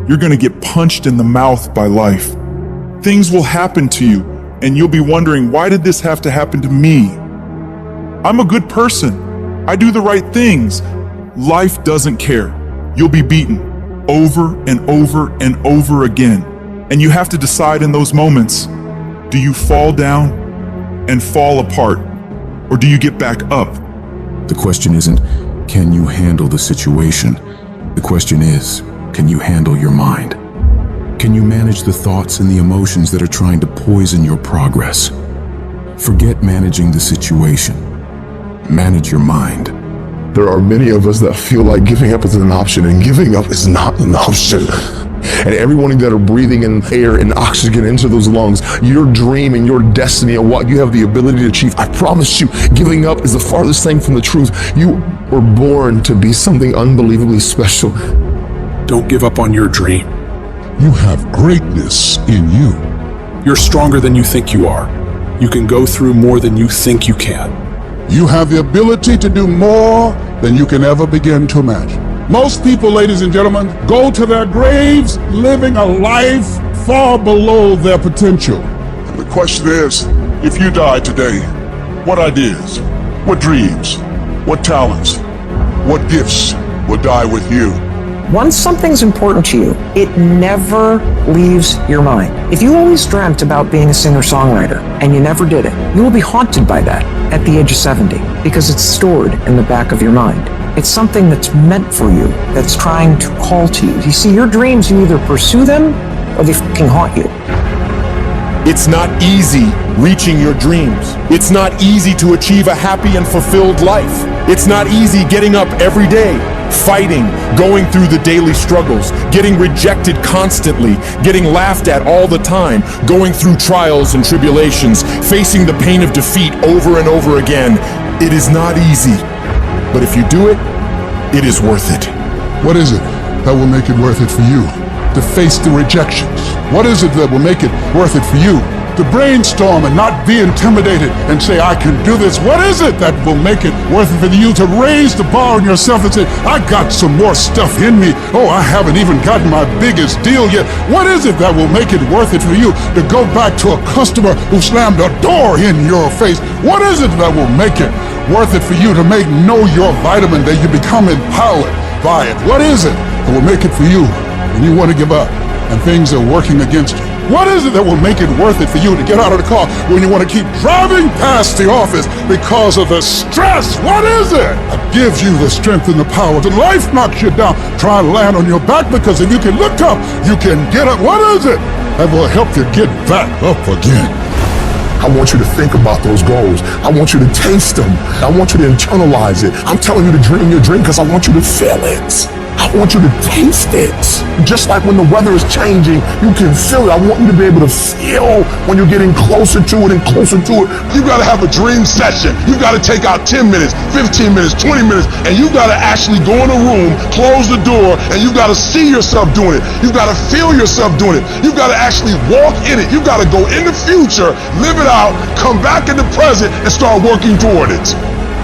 you're gonna get punched in the mouth by life. Things will happen to you, and you'll be wondering, why did this have to happen to me? I'm a good person. I do the right things. Life doesn't care. You'll be beaten over and over and over again. And you have to decide in those moments, do you fall down and fall apart, or do you get back up? The question isn't, can you handle the situation? The question is, can you handle your mind? Can you manage the thoughts and the emotions that are trying to poison your progress? Forget managing the situation. Manage your mind. There are many of us that feel like giving up is an option, and giving up is not an option. And everyone that are breathing in air and oxygen into those lungs, your dream and your destiny and what you have the ability to achieve, I promise you, giving up is the farthest thing from the truth. You were born to be something unbelievably special. Don't give up on your dream. You have greatness in you. You're stronger than you think you are. You can go through more than you think you can. You have the ability to do more than you can ever begin to imagine. Most people, ladies and gentlemen, go to their graves living a life far below their potential. The question is, if you die today, what ideas, what dreams, what talents, what gifts will die with you? Once something's important to you, it never leaves your mind. If you always dreamt about being a singer-songwriter and you never did it, you will be haunted by that at the age of 70 because it's stored in the back of your mind. It's something that's meant for you, that's trying to call to you. You see, your dreams, you either pursue them or they fucking haunt you. It's not easy reaching your dreams. It's not easy to achieve a happy and fulfilled life. It's not easy getting up every day, fighting, going through the daily struggles, getting rejected constantly, getting laughed at all the time, going through trials and tribulations, facing the pain of defeat over and over again. It is not easy, but if you do it, it is worth it. What is it that will make it worth it for you to face the rejections? What is it that will make it worth it for you to brainstorm and not be intimidated and say, I can do this? What is it that will make it worth it for you to raise the bar on yourself and say, I got some more stuff in me. Oh, I haven't even gotten my biggest deal yet. What is it that will make it worth it for you to go back to a customer who slammed a door in your face? What is it that will make it worth it for you to make Know Your Vitamin that you become empowered by it? What is it that will make it for you when you want to give up and things are working against you? What is it that will make it worth it for you to get out of the car when you want to keep driving past the office because of the stress? What is it that gives you the strength and the power to life knocks you down? Try and land on your back, because if you can look up, you can get up. What is it that will help you get back up again? I want you to think about those goals. I want you to taste them. I want you to internalize it. I'm telling you to dream your dream because I want you to feel it. I want you to taste it. Just like when the weather is changing, you can feel it. I want you to be able to feel when you're getting closer to it and closer to it. You gotta have a dream session. You gotta take out 10 minutes, 15 minutes, 20 minutes, and you gotta actually go in a room, close the door, and you gotta see yourself doing it. You gotta feel yourself doing it. You gotta actually walk in it. You gotta go in the future, live it out, come back in the present, and start working toward it.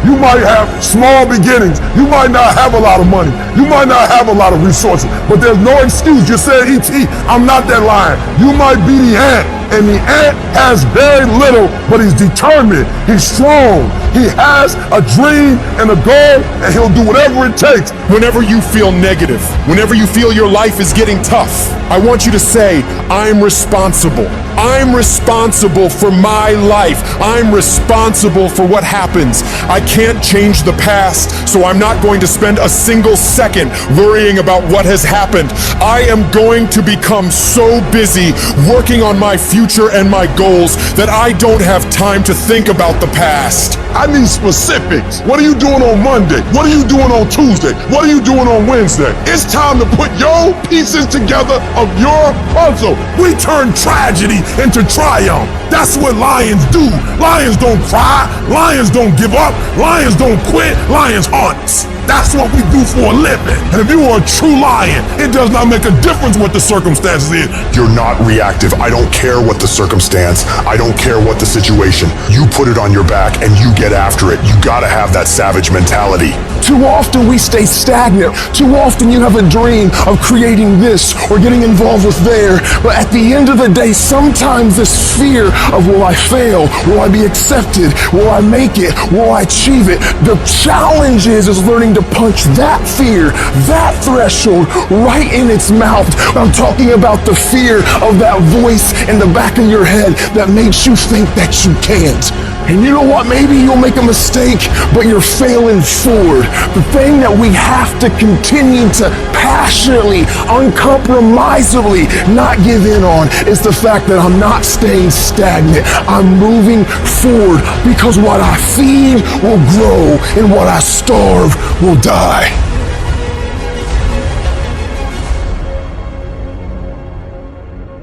You might have small beginnings. You might not have a lot of money. You might not have a lot of resources, but there's no excuse. You said, E.T., I'm not that lion. You might be the ant, and the ant has very little, but he's determined. He's strong. He has a dream and a goal, and he'll do whatever it takes. Whenever you feel negative, whenever you feel your life is getting tough, I want you to say, I'm responsible. I'm responsible for my life. I'm responsible for what happens. I can't change the past, so I'm not going to spend a single second worrying about what has happened. I am going to become so busy working on my future and my goals that I don't have time to think about the past. I need specifics. What are you doing on Monday? What are you doing on Tuesday? What are you doing on Wednesday? It's time to put your pieces together of your puzzle. We turn tragedy into triumph. That's what lions do. Lions don't cry. Lions don't give up. Lions don't quit. Lions hunt. That's what we do for a living. And if you are a true lion, it does not make a difference what the circumstances is. You're not reactive. I don't care what the circumstance. I don't care what the situation. You put it on your back and you get after it. You gotta have that savage mentality. Too often we stay stagnant. Too often you have a dream of creating this or getting involved with there. But at the end of the day, sometimes this fear of will I fail? Will I be accepted? Will I make it? Will I achieve it? The challenge is learning to punch that fear, that threshold right in its mouth. I'm talking about the fear of that voice in the back of your head that makes you think that you can't. And you know what? Maybe you'll make a mistake, but you're failing forward. The thing that we have to continue to passionately, uncompromisably not give in on is the fact that I'm not staying stagnant. I'm moving forward because what I feed will grow and what I starve will die.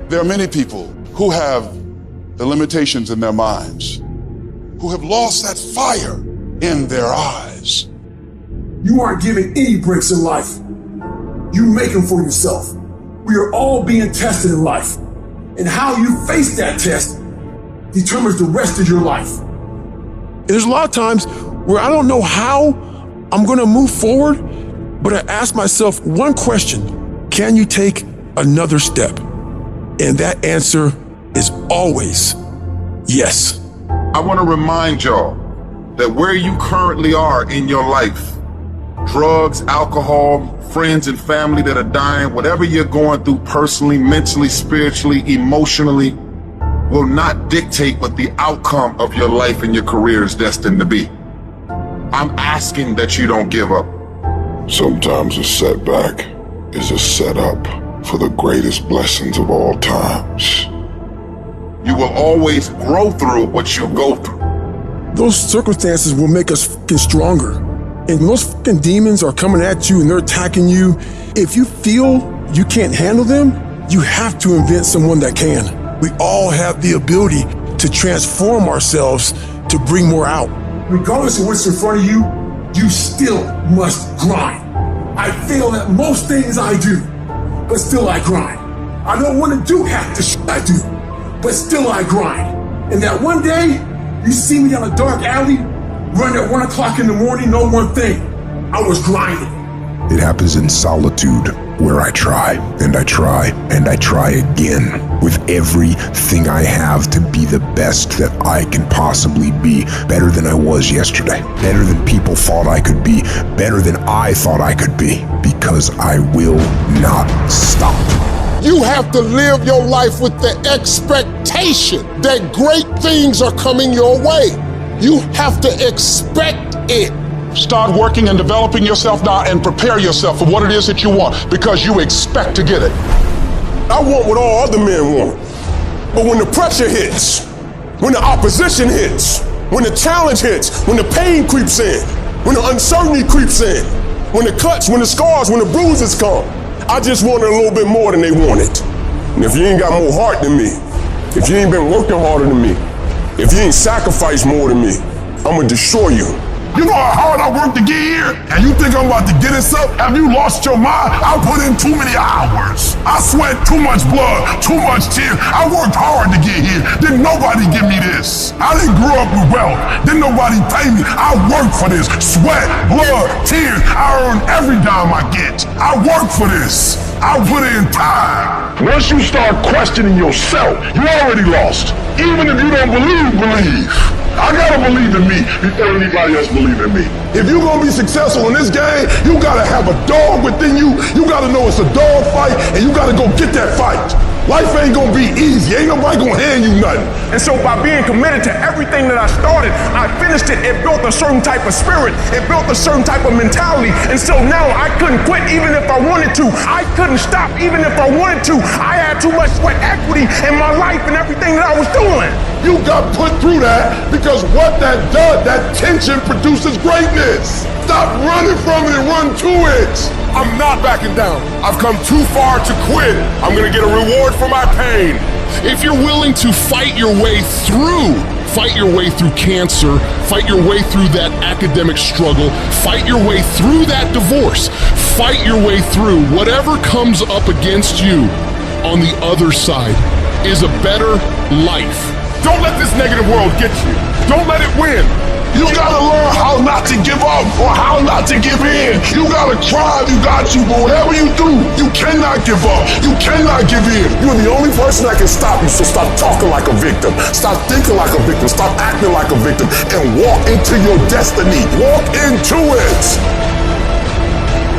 There are many people who have the limitations in their minds, who have lost that fire in their eyes. You aren't given any breaks in life. You make them for yourself. We are all being tested in life. And how you face that test determines the rest of your life. There's a lot of times where I don't know how I'm going to move forward, but I ask myself one question: can you take another step? And that answer is always yes. I want to remind y'all that where you currently are in your life, drugs, alcohol, friends and family that are dying, whatever you're going through personally, mentally, spiritually, emotionally, will not dictate what the outcome of your life and your career is destined to be. I'm asking that you don't give up. Sometimes a setback is a setup for the greatest blessings of all times. You will always grow through what you go through. Those circumstances will make us fucking stronger. And those fucking demons are coming at you and they're attacking you. If you feel you can't handle them, you have to invent someone that can. We all have the ability to transform ourselves to bring more out. Regardless of what's in front of you, you still must grind. I fail at most things I do, but still I grind. I don't want to do half the shit I do, but still I grind. And that one day, you see me down a dark alley, run at 1 o'clock in the morning, know one thing: I was grinding. It happens in solitude, where I try, and I try, and I try again, with everything I have to be the best that I can possibly be, better than I was yesterday, better than people thought I could be, better than I thought I could be, because I will not stop. You have to live your life with the expectation that great things are coming your way. You have to expect it. Start working and developing yourself now and prepare yourself for what it is that you want, because you expect to get it. I want what all other men want. But when the pressure hits, when the opposition hits, when the challenge hits, when the pain creeps in, when the uncertainty creeps in, when the cuts, when the scars, when the bruises come, I just want it a little bit more than they want it. And if you ain't got more heart than me, if you ain't been working harder than me, if you ain't sacrificed more than me, I'm gonna destroy you. You know how hard I worked to get here? And you think I'm about to get this up? Have you lost your mind? I put in too many hours. I sweat too much blood, too much tears. I worked hard to get here. Didn't nobody give me this. I didn't grow up with wealth. Didn't nobody pay me. I worked for this. Sweat, blood, tears. I earn every dime I get. I work for this. I put in time. Once you start questioning yourself, you already lost. Even if you don't believe. I gotta believe in me before anybody else believe in me. If you're gonna be successful in this game, you gotta have a dog within you. You gotta know it's a dog fight, and you gotta go get that fight. Life ain't gonna be easy. Ain't nobody gonna hand you nothing. And so by being committed to everything that I started, I finished it. It built a certain type of spirit. It built a certain type of mentality. And so now I couldn't quit even if I wanted to. I couldn't stop even if I wanted to. I had too much sweat equity in my life and everything that I was doing. You got put through that because what that does, that tension produces greatness. Stop running from it and run to it. I'm not backing down. I've come too far to quit. I'm gonna get a reward for my pain. If you're willing to fight your way through cancer, fight your way through that academic struggle, fight your way through that divorce, fight your way through whatever comes up against you, on the other side is a better life. Don't let this negative world get you. Don't let it win. You gotta learn how not to give up or how not to give in. You gotta try, you got you, but whatever you do, you cannot give up. You cannot give in. You're the only person that can stop you, so stop talking like a victim. Stop thinking like a victim. Stop acting like a victim and walk into your destiny. Walk into it.